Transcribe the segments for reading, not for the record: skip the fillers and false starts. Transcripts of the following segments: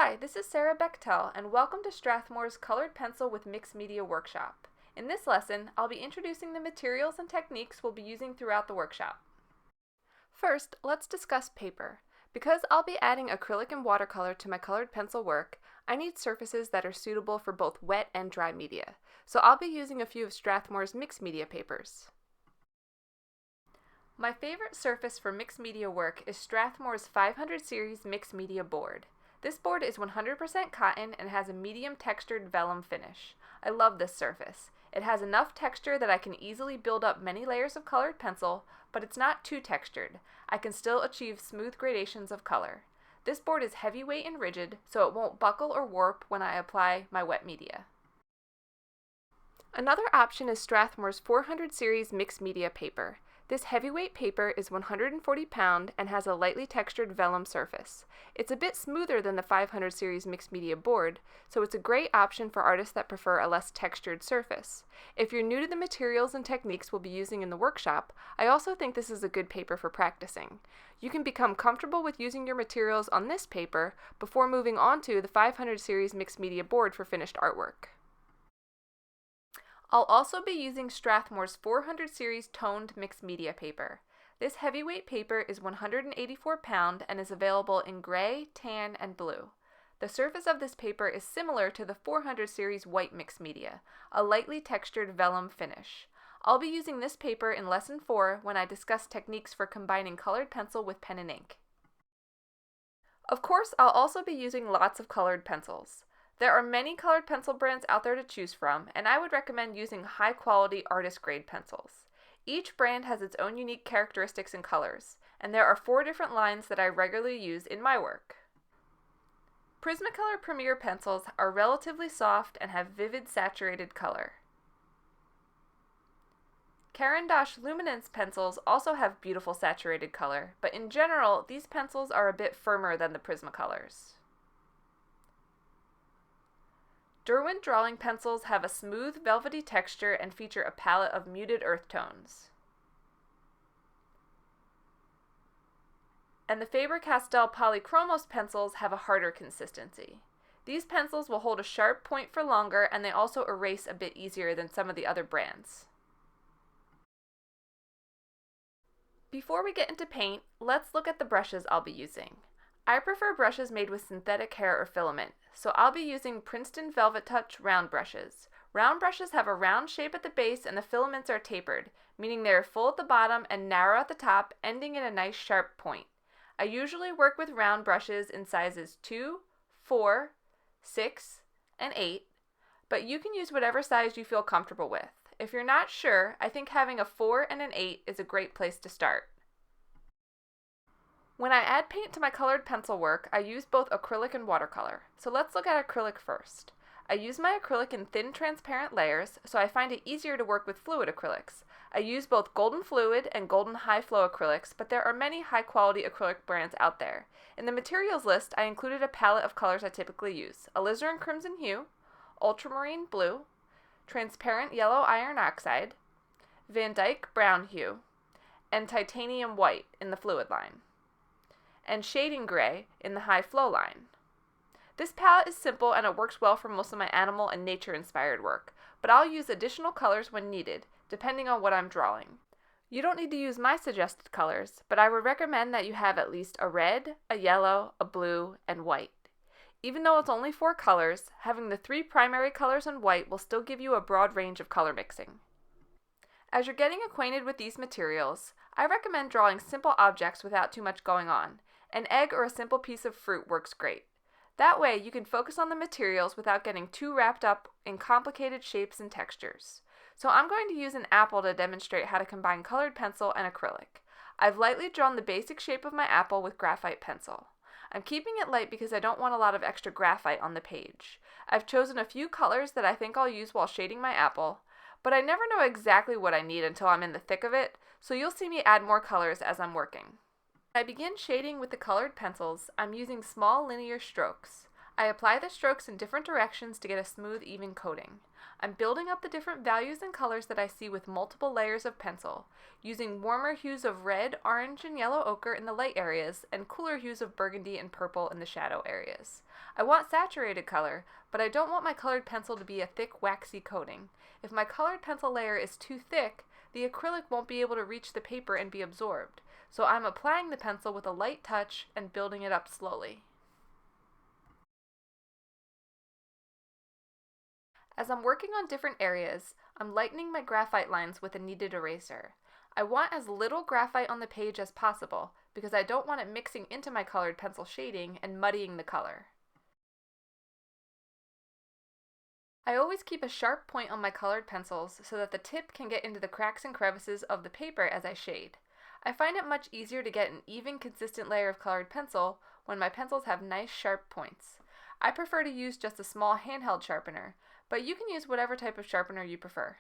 Hi, this is Sarah Becktel, and welcome to Strathmore's Colored Pencil with Mixed Media workshop. In this lesson, I'll be introducing the materials and techniques we'll be using throughout the workshop. First, let's discuss paper. Because I'll be adding acrylic and watercolor to my colored pencil work, I need surfaces that are suitable for both wet and dry media. So I'll be using a few of Strathmore's mixed media papers. My favorite surface for mixed media work is Strathmore's 500 series mixed media board. This board is 100% cotton and has a medium textured vellum finish. I love this surface. It has enough texture that I can easily build up many layers of colored pencil, but it's not too textured. I can still achieve smooth gradations of color. This board is heavyweight and rigid, so it won't buckle or warp when I apply my wet media. Another option is Strathmore's 400 series mixed media paper. This heavyweight paper is 140 pound and has a lightly textured vellum surface. It's a bit smoother than the 500 series mixed media board, so it's a great option for artists that prefer a less textured surface. If you're new to the materials and techniques we'll be using in the workshop, I also think this is a good paper for practicing. You can become comfortable with using your materials on this paper before moving on to the 500 series mixed media board for finished artwork. I'll also be using Strathmore's 400 series toned mixed media paper. This heavyweight paper is 184 pound and is available in gray, tan, and blue. The surface of this paper is similar to the 400 series white mixed media, a lightly textured vellum finish. I'll be using this paper in Lesson 4 when I discuss techniques for combining colored pencil with pen and ink. Of course, I'll also be using lots of colored pencils. There are many colored pencil brands out there to choose from, and I would recommend using high-quality artist-grade pencils. Each brand has its own unique characteristics and colors, and there are 4 different lines that I regularly use in my work. Prismacolor Premier pencils are relatively soft and have vivid saturated color. Caran d'Ache Luminance pencils also have beautiful saturated color, but in general, these pencils are a bit firmer than the Prismacolors. Derwent drawing pencils have a smooth, velvety texture and feature a palette of muted earth tones. And the Faber-Castell Polychromos pencils have a harder consistency. These pencils will hold a sharp point for longer, and they also erase a bit easier than some of the other brands. Before we get into paint, let's look at the brushes I'll be using. I prefer brushes made with synthetic hair or filament, so I'll be using Princeton Velvet Touch round brushes. Round brushes have a round shape at the base and the filaments are tapered, meaning they are full at the bottom and narrow at the top, ending in a nice sharp point. I usually work with round brushes in sizes 2, 4, 6, and 8, but you can use whatever size you feel comfortable with. If you're not sure, I think having a 4 and an 8 is a great place to start. When I add paint to my colored pencil work, I use both acrylic and watercolor. So let's look at acrylic first. I use my acrylic in thin transparent layers, so I find it easier to work with fluid acrylics. I use both golden fluid and golden high flow acrylics, but there are many high quality acrylic brands out there. In the materials list, I included a palette of colors I typically use: alizarin crimson hue, ultramarine blue, transparent yellow iron oxide, Van Dyke brown hue, and titanium white in the fluid line, and shading gray in the high flow line. This palette is simple and it works well for most of my animal and nature inspired work, but I'll use additional colors when needed, depending on what I'm drawing. You don't need to use my suggested colors, but I would recommend that you have at least a red, a yellow, a blue, and white. Even though it's only 4 colors, having the 3 primary colors and white will still give you a broad range of color mixing. As you're getting acquainted with these materials, I recommend drawing simple objects without too much going on. An egg or a simple piece of fruit works great. That way you can focus on the materials without getting too wrapped up in complicated shapes and textures. So I'm going to use an apple to demonstrate how to combine colored pencil and acrylic. I've lightly drawn the basic shape of my apple with graphite pencil. I'm keeping it light because I don't want a lot of extra graphite on the page. I've chosen a few colors that I think I'll use while shading my apple, but I never know exactly what I need until I'm in the thick of it, so you'll see me add more colors as I'm working. When I begin shading with the colored pencils, I'm using small linear strokes. I apply the strokes in different directions to get a smooth, even coating. I'm building up the different values and colors that I see with multiple layers of pencil, using warmer hues of red, orange, and yellow ochre in the light areas, and cooler hues of burgundy and purple in the shadow areas. I want saturated color, but I don't want my colored pencil to be a thick, waxy coating. If my colored pencil layer is too thick, the acrylic won't be able to reach the paper and be absorbed, so I'm applying the pencil with a light touch and building it up slowly. As I'm working on different areas, I'm lightening my graphite lines with a kneaded eraser. I want as little graphite on the page as possible because I don't want it mixing into my colored pencil shading and muddying the color. I always keep a sharp point on my colored pencils so that the tip can get into the cracks and crevices of the paper as I shade. I find it much easier to get an even, consistent layer of colored pencil when my pencils have nice sharp points. I prefer to use just a small handheld sharpener, but you can use whatever type of sharpener you prefer.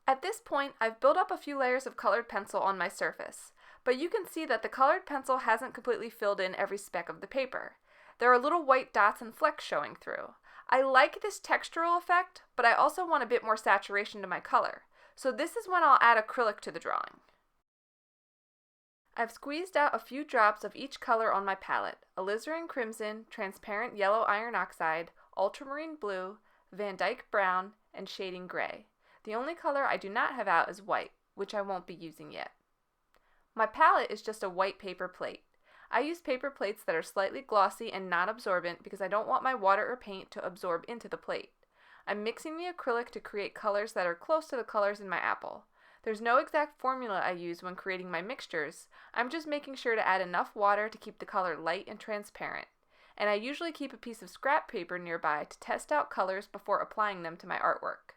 At this point, I've built up a few layers of colored pencil on my surface, but you can see that the colored pencil hasn't completely filled in every speck of the paper. There are little white dots and flecks showing through. I like this textural effect, but I also want a bit more saturation to my color, so this is when I'll add acrylic to the drawing. I've squeezed out a few drops of each color on my palette: alizarin crimson, transparent yellow iron oxide, ultramarine blue, Van Dyke brown, and shading gray. The only color I do not have out is white, which I won't be using yet. My palette is just a white paper plate. I use paper plates that are slightly glossy and non-absorbent because I don't want my water or paint to absorb into the plate. I'm mixing the acrylic to create colors that are close to the colors in my apple. There's no exact formula I use when creating my mixtures. I'm just making sure to add enough water to keep the color light and transparent. And I usually keep a piece of scrap paper nearby to test out colors before applying them to my artwork.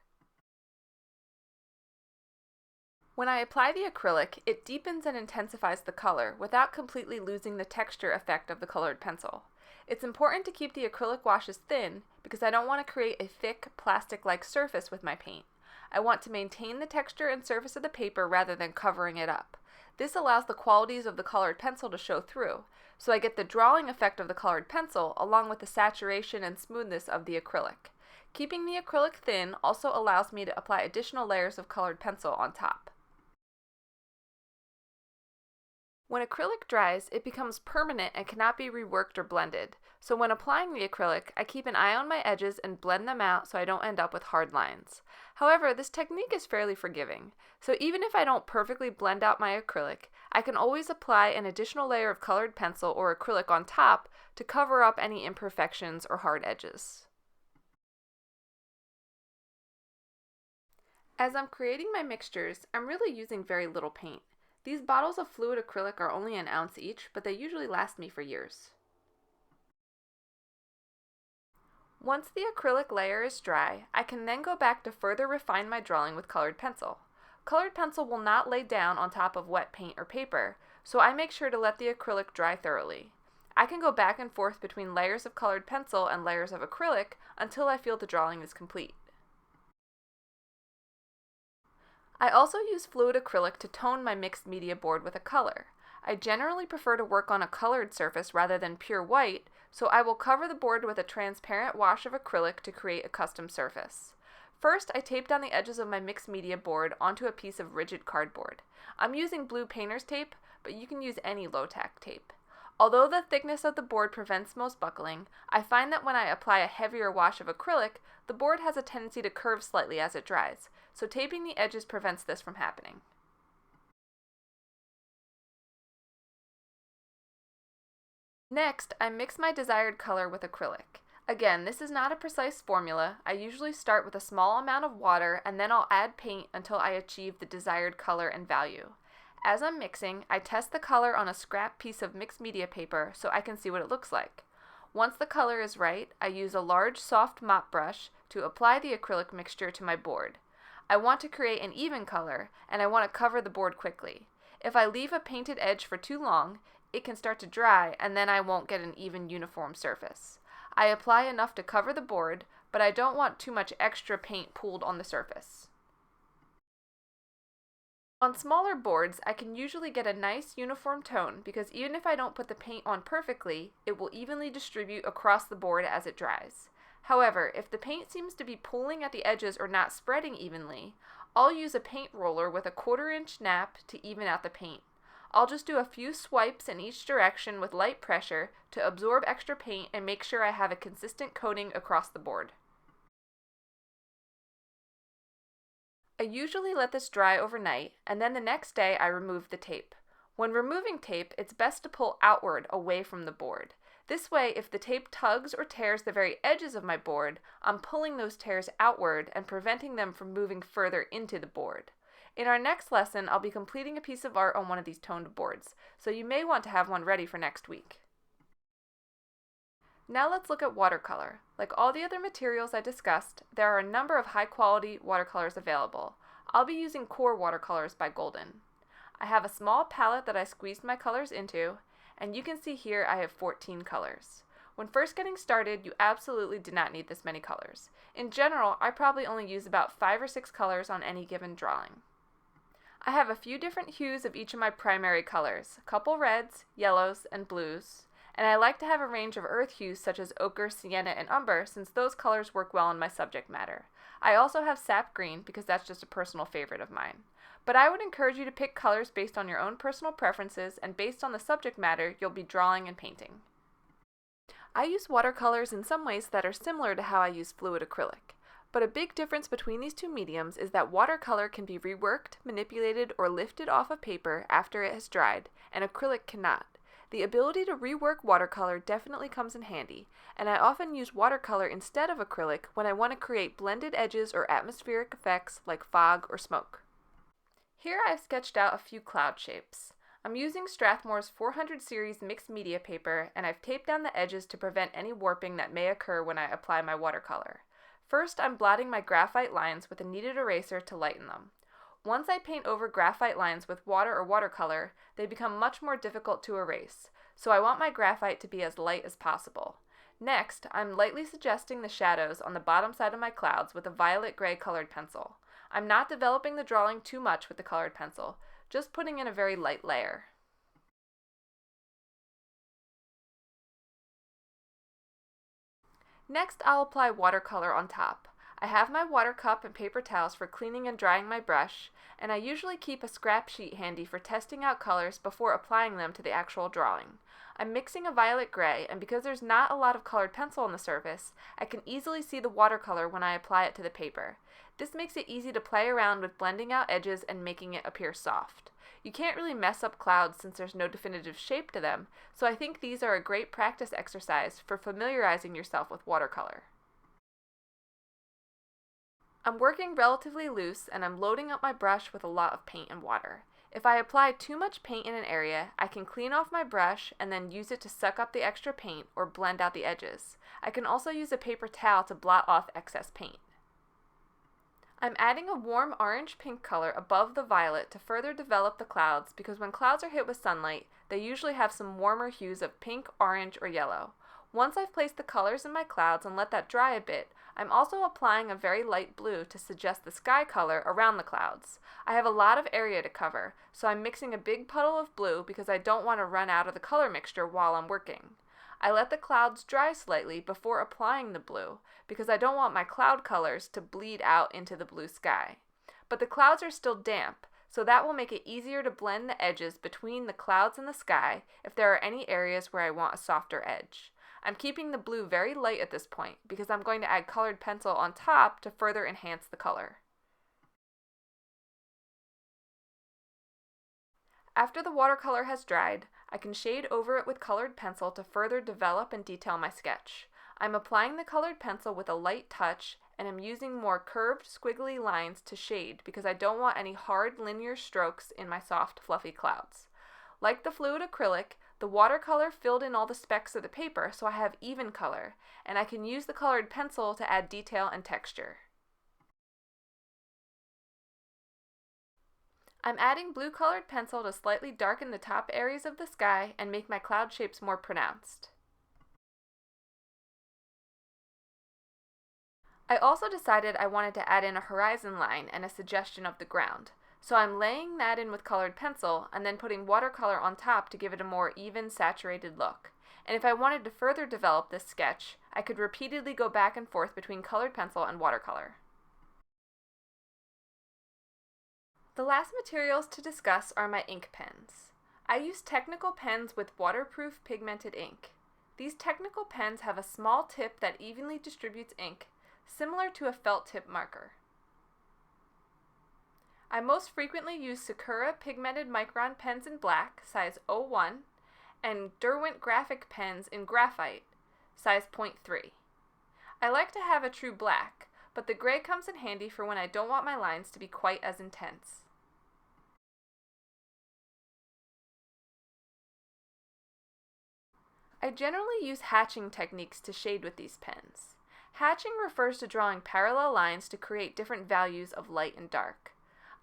When I apply the acrylic, it deepens and intensifies the color without completely losing the texture effect of the colored pencil. It's important to keep the acrylic washes thin because I don't want to create a thick, plastic-like surface with my paint. I want to maintain the texture and surface of the paper rather than covering it up. This allows the qualities of the colored pencil to show through, so I get the drawing effect of the colored pencil along with the saturation and smoothness of the acrylic. Keeping the acrylic thin also allows me to apply additional layers of colored pencil on top. When acrylic dries, it becomes permanent and cannot be reworked or blended. So when applying the acrylic, I keep an eye on my edges and blend them out so I don't end up with hard lines. However, this technique is fairly forgiving. So even if I don't perfectly blend out my acrylic, I can always apply an additional layer of colored pencil or acrylic on top to cover up any imperfections or hard edges. As I'm creating my mixtures, I'm really using very little paint. These bottles of fluid acrylic are only an ounce each, but they usually last me for years. Once the acrylic layer is dry, I can then go back to further refine my drawing with colored pencil. Colored pencil will not lay down on top of wet paint or paper, so I make sure to let the acrylic dry thoroughly. I can go back and forth between layers of colored pencil and layers of acrylic until I feel the drawing is complete. I also use fluid acrylic to tone my mixed media board with a color. I generally prefer to work on a colored surface rather than pure white, so I will cover the board with a transparent wash of acrylic to create a custom surface. First, I tape down the edges of my mixed media board onto a piece of rigid cardboard. I'm using blue painter's tape, but you can use any low-tack tape. Although the thickness of the board prevents most buckling, I find that when I apply a heavier wash of acrylic, the board has a tendency to curve slightly as it dries, so taping the edges prevents this from happening. Next, I mix my desired color with acrylic. Again, this is not a precise formula. I usually start with a small amount of water and then I'll add paint until I achieve the desired color and value. As I'm mixing, I test the color on a scrap piece of mixed media paper so I can see what it looks like. Once the color is right, I use a large soft mop brush to apply the acrylic mixture to my board. I want to create an even color, and I want to cover the board quickly. If I leave a painted edge for too long, it can start to dry and then I won't get an even uniform surface. I apply enough to cover the board, but I don't want too much extra paint pooled on the surface. On smaller boards, I can usually get a nice uniform tone because even if I don't put the paint on perfectly, it will evenly distribute across the board as it dries. However, if the paint seems to be pooling at the edges or not spreading evenly, I'll use a paint roller with a 1/4-inch nap to even out the paint. I'll just do a few swipes in each direction with light pressure to absorb extra paint and make sure I have a consistent coating across the board. I usually let this dry overnight, and then the next day I remove the tape. When removing tape, it's best to pull outward away from the board. This way, if the tape tugs or tears the very edges of my board, I'm pulling those tears outward and preventing them from moving further into the board. In our next lesson, I'll be completing a piece of art on one of these toned boards, so you may want to have one ready for next week. Now let's look at watercolor. Like all the other materials I discussed, there are a number of high-quality watercolors available. I'll be using Core Watercolors by Golden. I have a small palette that I squeezed my colors into, and you can see here I have 14 colors. When first getting started, you absolutely do not need this many colors. In general, I probably only use about 5 or 6 colors on any given drawing. I have a few different hues of each of my primary colors, a couple reds, yellows, and blues. And I like to have a range of earth hues such as ochre, sienna, and umber since those colors work well in my subject matter. I also have sap green because that's just a personal favorite of mine. But I would encourage you to pick colors based on your own personal preferences and based on the subject matter you'll be drawing and painting. I use watercolors in some ways that are similar to how I use fluid acrylic. But a big difference between these two mediums is that watercolor can be reworked, manipulated, or lifted off of paper after it has dried, and acrylic cannot. The ability to rework watercolor definitely comes in handy, and I often use watercolor instead of acrylic when I want to create blended edges or atmospheric effects like fog or smoke. Here I've sketched out a few cloud shapes. I'm using Strathmore's 400 series mixed media paper, and I've taped down the edges to prevent any warping that may occur when I apply my watercolor. First, I'm blotting my graphite lines with a kneaded eraser to lighten them. Once I paint over graphite lines with water or watercolor, they become much more difficult to erase, so I want my graphite to be as light as possible. Next, I'm lightly suggesting the shadows on the bottom side of my clouds with a violet-gray colored pencil. I'm not developing the drawing too much with the colored pencil, just putting in a very light layer. Next, I'll apply watercolor on top. I have my water cup and paper towels for cleaning and drying my brush, and I usually keep a scrap sheet handy for testing out colors before applying them to the actual drawing. I'm mixing a violet gray, and because there's not a lot of colored pencil on the surface, I can easily see the watercolor when I apply it to the paper. This makes it easy to play around with blending out edges and making it appear soft. You can't really mess up clouds since there's no definitive shape to them, so I think these are a great practice exercise for familiarizing yourself with watercolor. I'm working relatively loose and I'm loading up my brush with a lot of paint and water. If I apply too much paint in an area, I can clean off my brush and then use it to suck up the extra paint or blend out the edges. I can also use a paper towel to blot off excess paint. I'm adding a warm orange-pink color above the violet to further develop the clouds because when clouds are hit with sunlight, they usually have some warmer hues of pink, orange, or yellow. Once I've placed the colors in my clouds and let that dry a bit, I'm also applying a very light blue to suggest the sky color around the clouds. I have a lot of area to cover, so I'm mixing a big puddle of blue because I don't want to run out of the color mixture while I'm working. I let the clouds dry slightly before applying the blue because I don't want my cloud colors to bleed out into the blue sky. But the clouds are still damp, so that will make it easier to blend the edges between the clouds and the sky if there are any areas where I want a softer edge. I'm keeping the blue very light at this point because I'm going to add colored pencil on top to further enhance the color. After the watercolor has dried, I can shade over it with colored pencil to further develop and detail my sketch. I'm applying the colored pencil with a light touch and I'm using more curved, squiggly lines to shade because I don't want any hard, linear strokes in my soft, fluffy clouds. Like the fluid acrylic, the watercolor filled in all the specks of the paper so I have even color, and I can use the colored pencil to add detail and texture. I'm adding blue colored pencil to slightly darken the top areas of the sky and make my cloud shapes more pronounced. I also decided I wanted to add in a horizon line and a suggestion of the ground. So I'm laying that in with colored pencil and then putting watercolor on top to give it a more even, saturated look. And if I wanted to further develop this sketch, I could repeatedly go back and forth between colored pencil and watercolor. The last materials to discuss are my ink pens. I use technical pens with waterproof pigmented ink. These technical pens have a small tip that evenly distributes ink, similar to a felt tip marker. I most frequently use Sakura pigmented micron pens in black, size 01, and Derwent graphic pens in graphite, size 0.3. I like to have a true black, but the gray comes in handy for when I don't want my lines to be quite as intense. I generally use hatching techniques to shade with these pens. Hatching refers to drawing parallel lines to create different values of light and dark.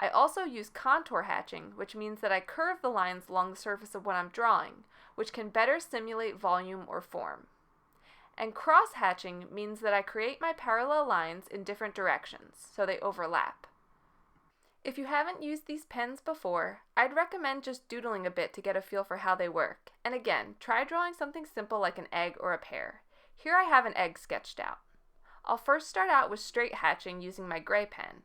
I also use contour hatching, which means that I curve the lines along the surface of what I'm drawing, which can better simulate volume or form. And cross hatching means that I create my parallel lines in different directions, so they overlap. If you haven't used these pens before, I'd recommend just doodling a bit to get a feel for how they work. And again, try drawing something simple like an egg or a pear. Here I have an egg sketched out. I'll first start out with straight hatching using my gray pen.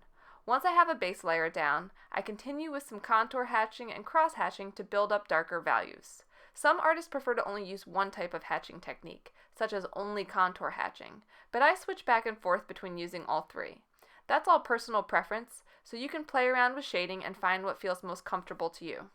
Once I have a base layer down, I continue with some contour hatching and cross hatching to build up darker values. Some artists prefer to only use one type of hatching technique, such as only contour hatching, but I switch back and forth between using all three. That's all personal preference, so you can play around with shading and find what feels most comfortable to you.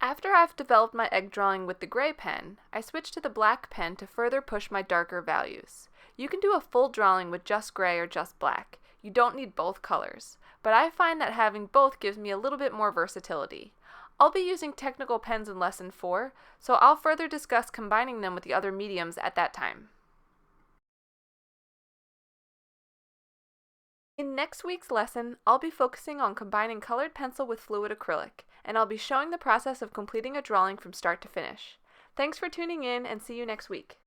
After I've developed my egg drawing with the gray pen, I switch to the black pen to further push my darker values. You can do a full drawing with just gray or just black. You don't need both colors, but I find that having both gives me a little bit more versatility. I'll be using technical pens in Lesson 4, so I'll further discuss combining them with the other mediums at that time. In next week's lesson, I'll be focusing on combining colored pencil with fluid acrylic, and I'll be showing the process of completing a drawing from start to finish. Thanks for tuning in, and see you next week.